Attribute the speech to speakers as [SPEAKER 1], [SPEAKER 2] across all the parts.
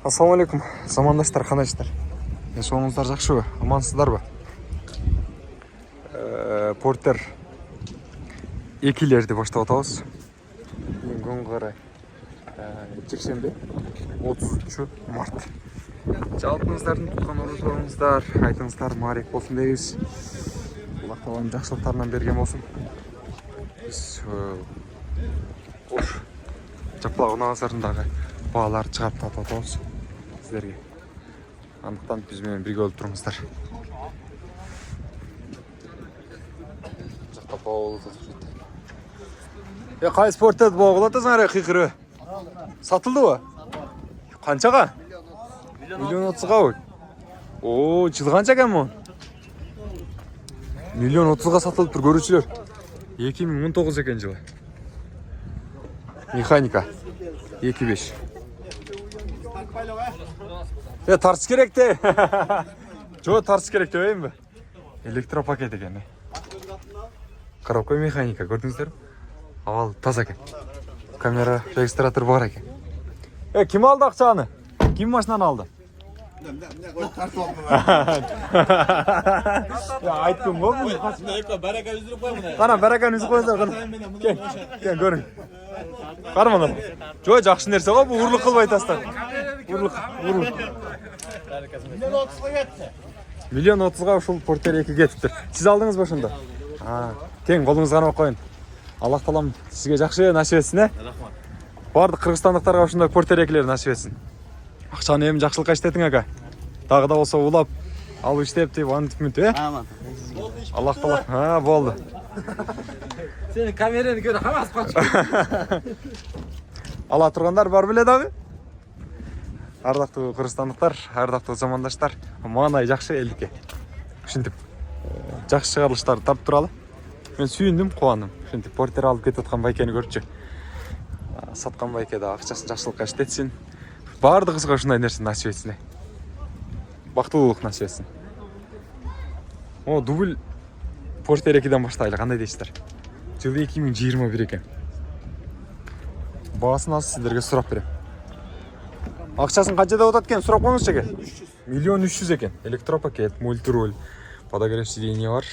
[SPEAKER 1] Ассалаумалейкум, замандаштар, қандайсыздар? Соныңыздар жақсы, амансыздар ба? Портер екілерді баштап атабыз. Күн қарай жексенбе 30 март. Жалпыңыздардың тұтқан орызларыңыздар, айтыңыздар марек болсын дейбіз. Алла Тағаланың жақсылықтарынан берген болсын. Біз Ош жапалағы назарындағы бағаларды шығарып тататабыз сіздерге. Андықтан бізбен бірге болып тұрыңыздар. Жақта бағалы татып жетті. Қай спортты бағалатасың әрі қиқыры? Сатылды ба? Қаншаға? Миллион 30-ға өй. О, жылы қанша кәм мұн? Миллион 30-ға сатылып тұр көрушілер. 2019 екен жылы. Механика 2.5. Тарс керек те. Жо, тарс керек те өйін бі? Электропакет екен. Коробка механика көрдіңіздер? Авал таза екен. Камера регистратор бар екен. Кім алды ақшаны? Кім машинаны алды? Айттым ғой бұл. Қана бәрәкән үзіп қойыңыздар. Кен көрің. Қарманы. Жой жақшы нәрсе ғой, бұл ұрлық қылбай тастар. Ұрлық. Миллион 30-ға ұшыл портер 2 кетіптір. Сіз алдыңыз ба шында? Тең қолыңыз ғана қойын. Аллах Тағалам сізге жақшы насip етсін. Бардық қырғызстандықтарға ұшында портер 2-лер насip етсін. Ақшаны емін жақшылыққа іштетін әка. Тағы да болса улап, алу іштеп деп, анытып мүнті, Аллах Тағала, болды.
[SPEAKER 2] Сені камераны көрі қамас қаншы.
[SPEAKER 1] Ала тұрғандар бар біледі ағы? Ардақты қырғызстандықтар, ардақты замандаштар, маңай жақшы елдікке. Үшінтіп, жақшы шығарылыштарды тарп тұралы. Мен сүйіндім, қуандым. Үшінтіп, портер алып кетіп отқан байкені көріп сатқан байкеді ақшасын жақшылыққа іштетсін. Барды қызға шынай нәрсін насip етсін. Бақтылылық насip етсін. Дубль портер 2-ден баштайлы, қандай дейсіздер? Жылы 2021 екен. Бағасын аз сіздерге сұрап берем. Ақшасын қаншада отат екен, сұрап қойыңыз екен? Миллион 300 екен. Электропакет, мультироль, подогрев сиденье бар,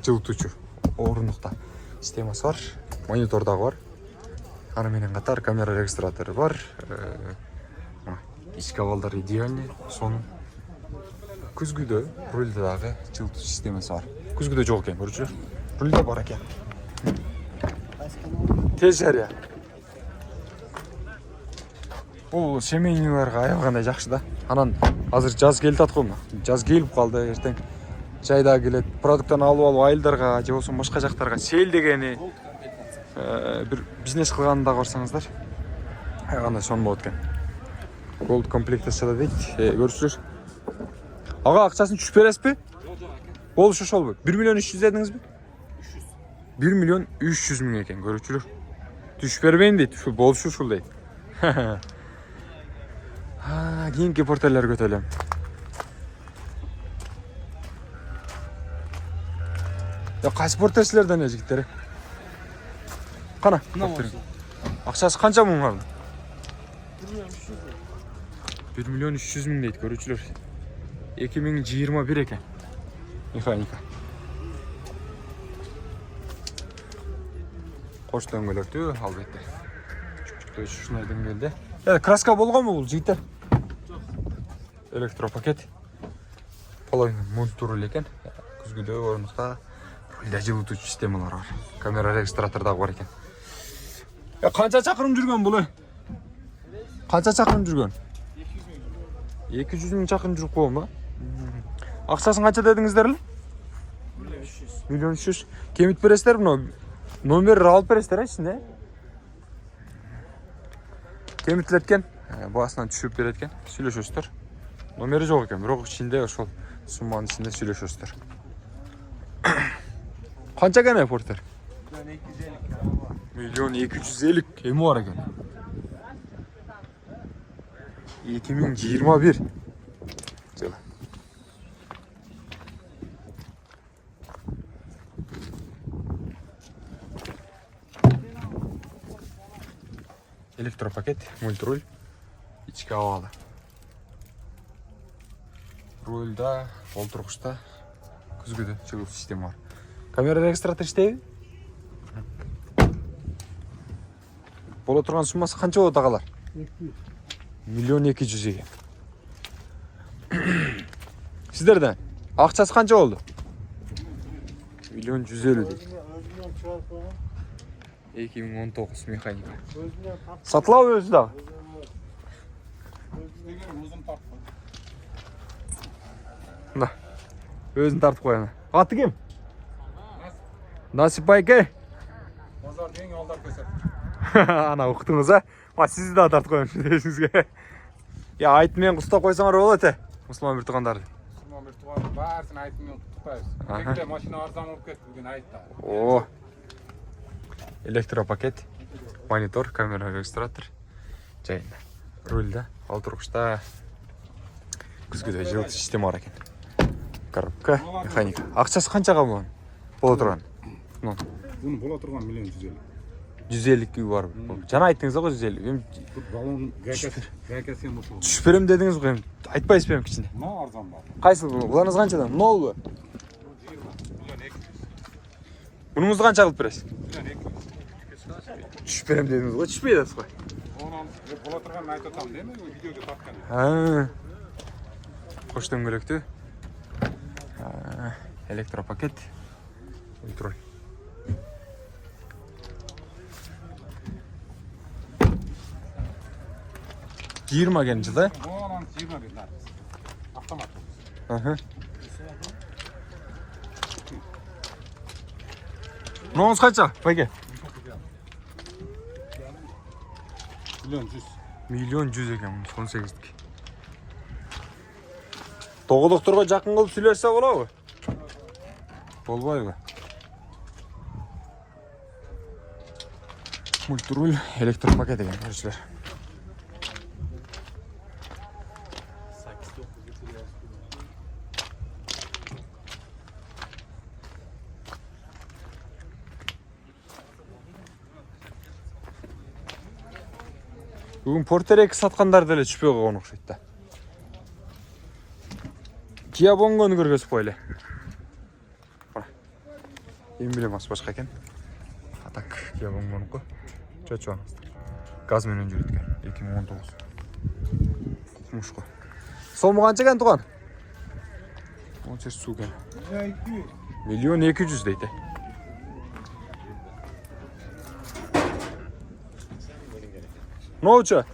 [SPEAKER 1] жылытушы орындықта системасы бар, монитордағы бар. Анаменен қатар камера регистраторы бар. Ішкі авалдар идеальный, соның күзгіде рульдағы жылыту системасы бар. Күзгіде жоқ екен, көрушілер. Рульде бар екен. Тез жария. Бұл семейниларға аяғандай жақшы да. Анан азыр жаз келді атқой ма? Жаз келіп қалды, ертең жайда келеді. Продуктан алып айылдарға, же болсын башқа жақтарға сел дегені бір бизнес қылғанында көрсаңыздар. Аяғандай соны болады екен. Gold комплектацияда дейді, көрсілер. Аға, ақшасын түшіп бересіз бе? Ол үші шол бе? 1 миллион 300 дедіңіз бе? 1 миллион 300 мың екен, көрсілер. Түшіп бермейін дейді, бол үші шол дейді. Кейінгі портерлер көтелем. Қайсы портерсілерден жігіттері? Қана, ақшасы қанша мың ғарды? 1 миллион 300 мың дейді, көрушілер. 2021 екен. Механика. Қош дөңгелекті албетті. Жүктікті шынай дөңгелді. Краска болған мұ бұл жігіттер? Электропакет. Половина мультироль екен. Күзгіде орындықта рульда жылытушы системалар бар. Камера регистратордағы бар екен. Қанша шақырым жүрген бұл? Қанша шақырым жүрген? 200 мың шақырым жүріп қойым ба? Ақшасын қанша дедіңіздер? Миллион 300. Кемет бересіздер бұны? Номер алып бересіздер ішінде? Кеметлеткен, басынан түшіп береткен, сөйлешөстер. Номері жоқ екен, бірақ ішінде ошол сумманың ішінде сөйлешөстер. Қанша кәне портер? Миллион 250 кемі бар екен. 2021 жылы. Электропакет, мультируль, içki havalı. Рульда, олтургучта күзгүдө жылуу система бар. Камера регистратор иштейби? Боло турган суммасы канча болот агалар? 1.200.000 экен. Сиздерде акчасы канча болду? 1.150.000 дейт. 2019 механика. Сатылабы өзү дагы? Да. Өзүн тартып коём. Аты ким? Насип байке.
[SPEAKER 2] Базардың ең алдар көсет.
[SPEAKER 1] Ана уктуңуз а? Ма сизди да тартып коём десиңизге. Я айт менен кустап койсоңор болот э. Мусулман бир туугандарды.
[SPEAKER 2] Мусулман бир тууган баарысын айт менен куттуктайбыз. Эгиле машина арзан болуп кетти бүгүн айтта.
[SPEAKER 1] О. Электропакет, монитор, камера регистратор. Жайында. Рульда, олтургучта күзгүдө жылуу система бар экен. Коробка, механика. Акчасы канчага болот турган?
[SPEAKER 2] Bunu bola turgan 1.150.000.
[SPEAKER 1] 150 бар. Жана айттыңыз го 150.
[SPEAKER 2] Балон ГКС мусул.
[SPEAKER 1] Түшүп берем дедиңиз го, айтпайсыз берем кичине.
[SPEAKER 2] Мына арзан бар.
[SPEAKER 1] Кайсы буларыңыз канчадан? Нолбу?
[SPEAKER 2] 1.200.000.
[SPEAKER 1] Мунуңузду канча кылып бересиз?
[SPEAKER 2] 1.200.000.
[SPEAKER 1] Түшүп берем дедиңиз го, түшпөй атасыз го.
[SPEAKER 2] Onu bola turgan ayta атам деме, видеого тарткан.
[SPEAKER 1] Кош дөңгөлөктүү. Электропакет. Контроль. Жиырма келинчи да?
[SPEAKER 2] Onun 20 bin nerede? Автомат.
[SPEAKER 1] Мунуңуз канча, байке?
[SPEAKER 2] 1.100.000.
[SPEAKER 1] 1.100.000 экен, 18-дики. Тоголокторго жакын кылып сүйлөшсө болобу? Болбойбу? Мультируль, электропакет экен, көрчүлөр. Бүгүн портерек саткандар деле түшпөй койгон окшойт да. Kia Bongo'nu көргөзүп койлу. Эми билем башка экен. А так Kia Bongo'нуку. Чочо. Газ менен жүрөт экен. 2019. Мушко. Сому канча экен туган? Онча суу экен. 1.200.000 дейт. Noçu?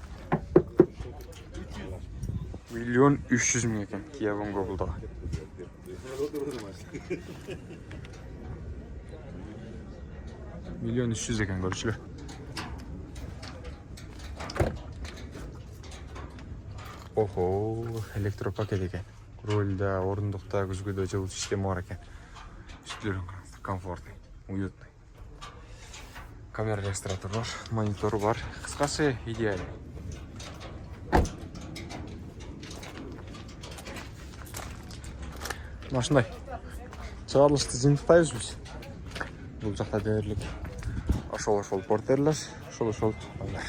[SPEAKER 1] 1.300.000 eкен Kia Bongo buldu. Milyon 300 eкен görüşülü. Oho, elektropaket eкен. Rolda, orundukta, күзгүдө жылуу система бар экен. Үстүлөрүң комфортный, уютный. Камера регистратор бар, монитору бар. Кыскасы идеаль. Машинай. Чыгарылышты жыйынтыктайбыз биз. Бул жакта дээрлик. Ошол портерлер, ошол байлар.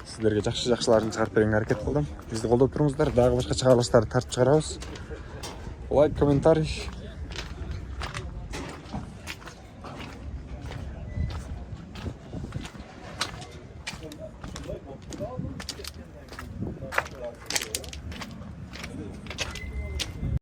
[SPEAKER 1] Сиздерге жакшы-жакшыларын чыгарып берүүгө аракет кылдым. Бизди колдоп туруңуздар. Дагы башка чыгарылыштарды тартып чыгарабыз. Лайк, комментарий.